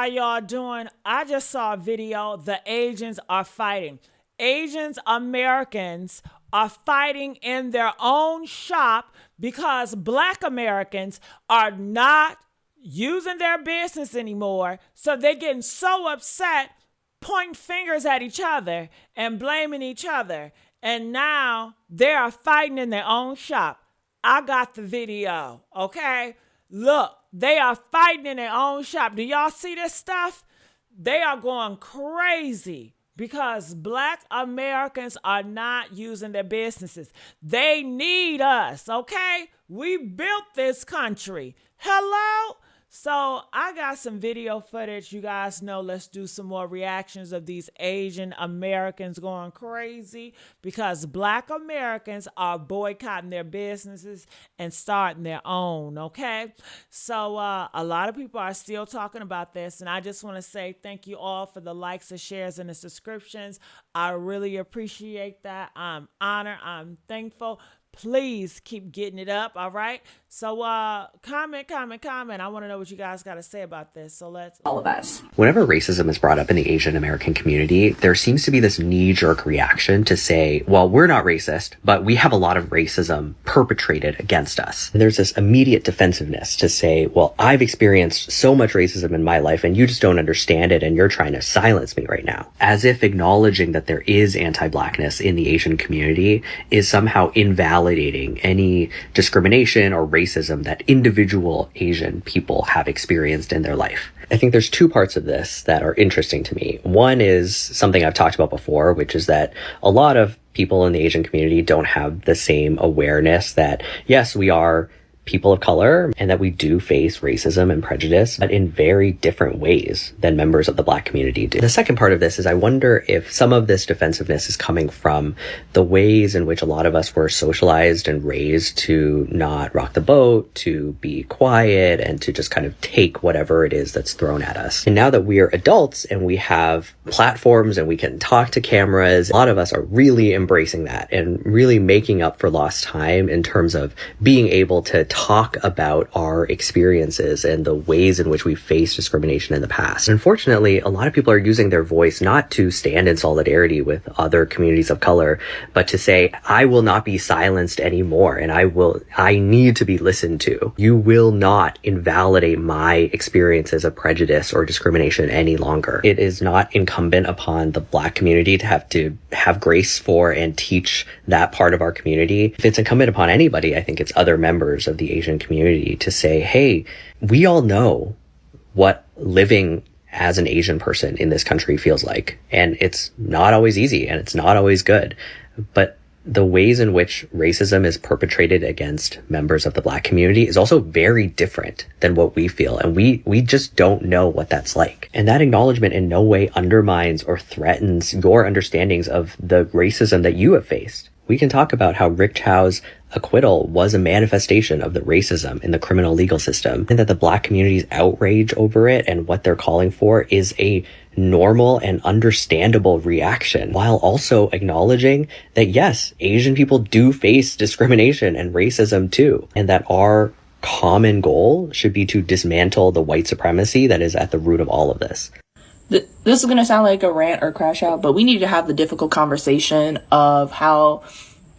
How y'all doing? I just saw a video. The Asians are fighting. Asians Americans are fighting in their own shop because Black Americans are not using their business anymore. So they're getting so upset, pointing fingers at each other and blaming each other. And now they are fighting in their own shop. I got the video, okay? Look, they are fighting in their own shop. Do y'all see this stuff? They are going crazy because Black Americans are not using their businesses. They need us, okay? We built this country. Hello? So I got some video footage. You guys know, let's do some more reactions of these Asian Americans going crazy because Black Americans are boycotting their businesses and starting their own, okay? So a lot of people are still talking about this, and I just want to say thank you all for the likes and shares and the subscriptions. I really appreciate that. I'm honored. I'm thankful. Please keep getting it up, all right? So comment. I want to know what you guys got to say about this. So let's... All of us. Whenever racism is brought up in the Asian American community, there seems to be this knee-jerk reaction to say, well, we're not racist, but we have a lot of racism perpetrated against us. And there's this immediate defensiveness to say, well, I've experienced so much racism in my life and you just don't understand it and you're trying to silence me right now. As if acknowledging that there is anti-Blackness in the Asian community is somehow invalidating any discrimination or racism that individual Asian people have experienced in their life. I think there's two parts of this that are interesting to me. One is something I've talked about before, which is that a lot of people in the Asian community don't have the same awareness that, yes, we are people of color and that we do face racism and prejudice, but in very different ways than members of the Black community do. The second part of this is I wonder if some of this defensiveness is coming from the ways in which a lot of us were socialized and raised to not rock the boat, to be quiet, and to just kind of take whatever it is that's thrown at us. And now that we are adults and we have platforms and we can talk to cameras, a lot of us are really embracing that and really making up for lost time in terms of being able to talk about our experiences and the ways in which we face discrimination in the past. Unfortunately, a lot of people are using their voice not to stand in solidarity with other communities of color, but to say, I will not be silenced anymore and I need to be listened to. You will not invalidate my experiences of prejudice or discrimination any longer. It is not incumbent upon the Black community to have grace for and teach that part of our community. If it's incumbent upon anybody, I think it's other members of the Asian community to say, hey, we all know what living as an Asian person in this country feels like. And it's not always easy and it's not always good. But the ways in which racism is perpetrated against members of the Black community is also very different than what we feel. And we just don't know what that's like. And that acknowledgement in no way undermines or threatens your understandings of the racism that you have faced. We can talk about how Rick Chow's acquittal was a manifestation of the racism in the criminal legal system, and that the Black community's outrage over it and what they're calling for is a normal and understandable reaction, while also acknowledging that yes, Asian people do face discrimination and racism too, and that our common goal should be to dismantle the white supremacy that is at the root of all of this. This is going to sound like a rant or crash out, but we need to have the difficult conversation of how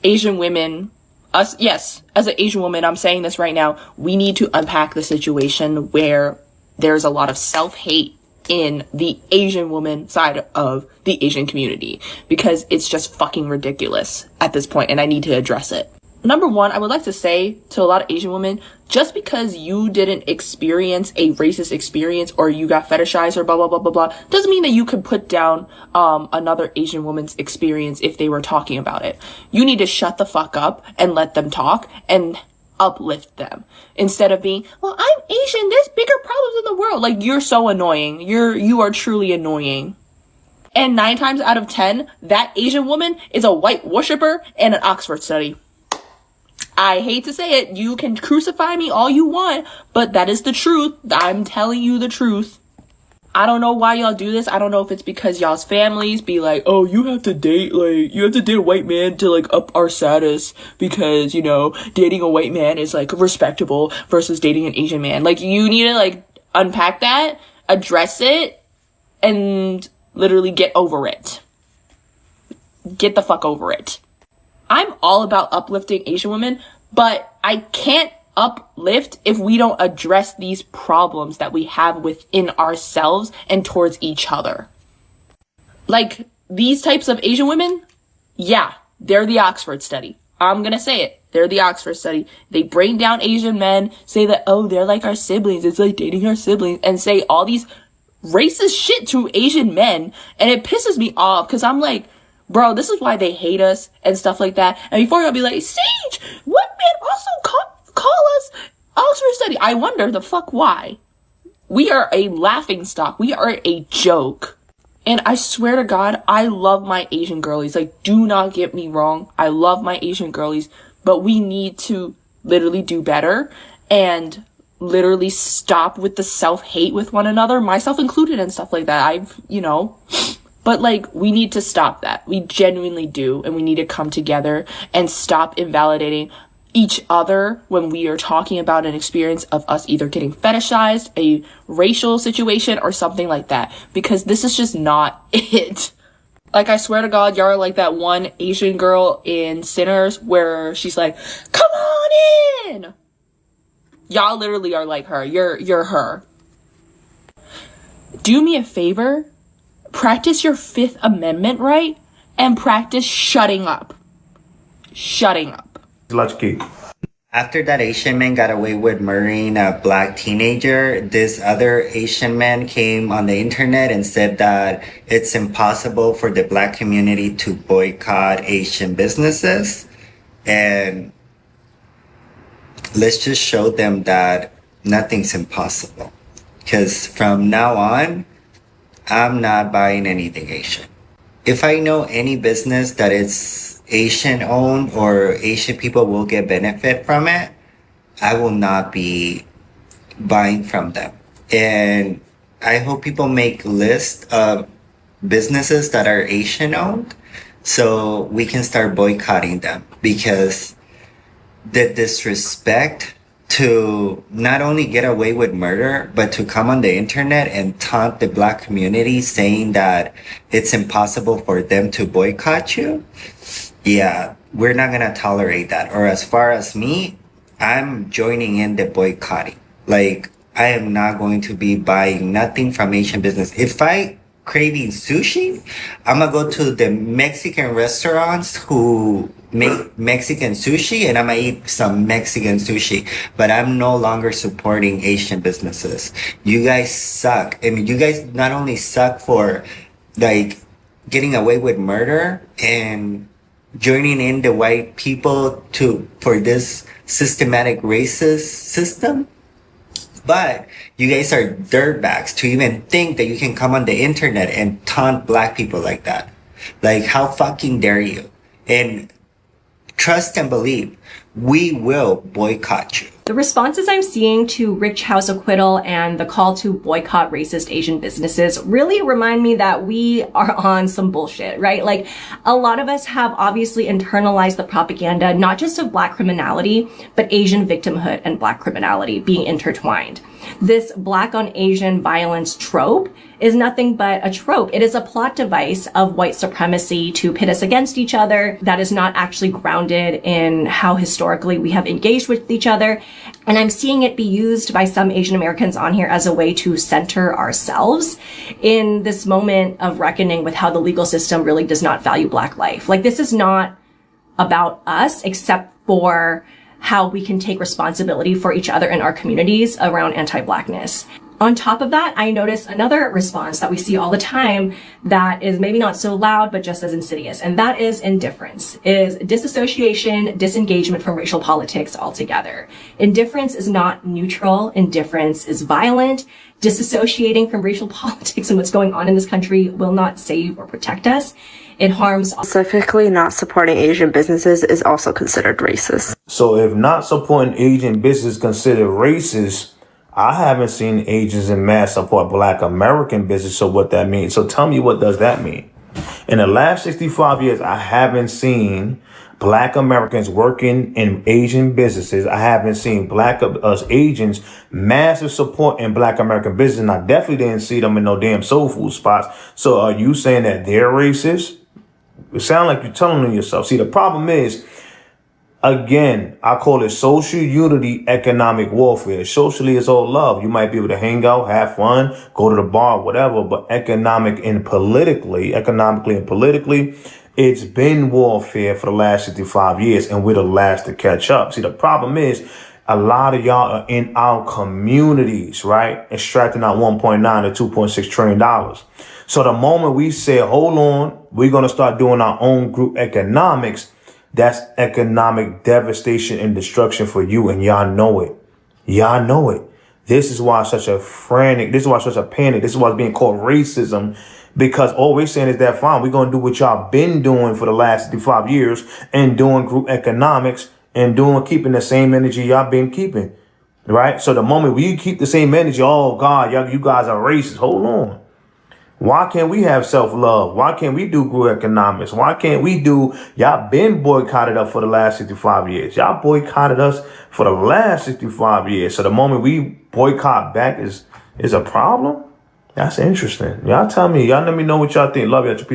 Asian women, as an Asian woman, I'm saying this right now, we need to unpack the situation where there's a lot of self-hate in the Asian woman side of the Asian community, because it's just fucking ridiculous at this point, and I need to address it. Number one, I would like to say to a lot of Asian women, just because you didn't experience a racist experience or you got fetishized or blah, blah, blah, blah, blah, doesn't mean that you could put down another Asian woman's experience if they were talking about it. You need to shut the fuck up and let them talk and uplift them instead of being, well, I'm Asian, there's bigger problems in the world. Like, you're so annoying. You are truly annoying. And 9 times out of 10, that Asian woman is a white worshiper and an Oxford study. I hate to say it, you can crucify me all you want, but that is the truth. I'm telling you the truth. I don't know why y'all do this. I don't know if it's because y'all's families be like, oh, you have to date a white man to like up our status because, you know, dating a white man is like respectable versus dating an Asian man. Like, you need to like unpack that address it and literally get over it. Get the fuck over it. I'm all about uplifting Asian women, but I can't uplift if we don't address these problems that we have within ourselves and towards each other. Like, these types of Asian women, yeah, they're the Oxford study. I'm gonna say it. They're the Oxford study. They bring down Asian men, say that, oh, they're like our siblings. It's like dating our siblings, and say all these racist shit to Asian men. And it pisses me off because I'm like, bro, this is why they hate us and stuff like that. And before you'll be like, Sage, what man also call us Oxford study? I wonder the fuck why. We are a laughing stock. We are a joke. And I swear to God, I love my Asian girlies. Like, do not get me wrong. I love my Asian girlies, but we need to literally do better and literally stop with the self-hate with one another, myself included and stuff like that. But like, we need to stop that. We genuinely do. And we need to come together and stop invalidating each other when we are talking about an experience of us either getting fetishized, a racial situation, or something like that. Because this is just not it. Like, I swear to God, y'all are like that one Asian girl in Sinners where she's like, come on in! Y'all literally are like her. You're her. Do me a favor. Practice your Fifth Amendment right and practice shutting up. Shutting up. After that Asian man got away with murdering a black teenager, this other Asian man came on the internet and said that it's impossible for the black community to boycott Asian businesses. And let's just show them that nothing's impossible. Because from now on, I'm not buying anything Asian. If I know any business that is Asian owned or Asian people will get benefit from it, I will not be buying from them. And I hope people make lists of businesses that are Asian owned so we can start boycotting them, because the disrespect to not only get away with murder, but to come on the internet and taunt the black community saying that it's impossible for them to boycott you. Yeah, we're not going to tolerate that. Or as far as me, I'm joining in the boycotting. Like, I am not going to be buying nothing from Asian business. If I craving sushi, I'm going to go to the Mexican restaurants who make Mexican sushi, and I'm going to eat some Mexican sushi. But I'm no longer supporting Asian businesses. You guys suck. I mean, you guys not only suck for, like, getting away with murder and joining in the white people for this systematic racist system, but you guys are dirtbags to even think that you can come on the internet and taunt black people like that. Like, how fucking dare you? And trust and believe, we will boycott you. The responses I'm seeing to Rick Chow's acquittal and the call to boycott racist Asian businesses really remind me that we are on some bullshit, right? Like, a lot of us have obviously internalized the propaganda, not just of black criminality, but Asian victimhood and black criminality being intertwined. This black on Asian violence trope is nothing but a trope. It is a plot device of white supremacy to pit us against each other that is not actually grounded in how historically we have engaged with each other. And I'm seeing it be used by some Asian Americans on here as a way to center ourselves in this moment of reckoning with how the legal system really does not value black life. Like, this is not about us, except for how we can take responsibility for each other in our communities around anti-blackness. On top of that, I noticed another response that we see all the time that is maybe not so loud, but just as insidious, and that is indifference, is disassociation, disengagement from racial politics altogether. Indifference is not neutral. Indifference is violent. Disassociating from racial politics and what's going on in this country will not save or protect us. It harms. Specifically, not supporting Asian businesses is also considered racist. So if not supporting Asian business is considered racist, I haven't seen Asians in mass support Black American business. So what that means? So tell me, what does that mean? In the last 65 years, I haven't seen Black Americans working in Asian businesses. I haven't seen us Asians massive support in Black American business. And I definitely didn't see them in no damn soul food spots. So are you saying that they're racist? It sounds like you're telling on yourself. See, the problem is, again, I call it social unity, economic warfare. Socially, it's all love. You might be able to hang out, have fun, go to the bar, whatever. But economically and politically, it's been warfare for the last 65 years, and we're the last to catch up. See, the problem is a lot of y'all are in our communities, right? Extracting out $1.9 to $2.6 trillion. So the moment we say, hold on, we're going to start doing our own group economics, that's economic devastation and destruction for you, and y'all know it. Y'all know it. This is why such a panic. This is why such a panic. This is why it's being called racism. Because all we're saying is that fine, we're going to do what y'all been doing for the last 55 years and doing group economics and keeping the same energy y'all been keeping, right? So the moment we keep the same energy, oh God, you guys are racist. Hold on. Why can't we have self-love? Why can't we do group economics? Why can't we do, y'all been boycotted us for the last 65 years. Y'all boycotted us for the last 65 years. So the moment we boycott back is a problem? That's interesting. Y'all tell me. Y'all let me know what y'all think. Love y'all. Peace.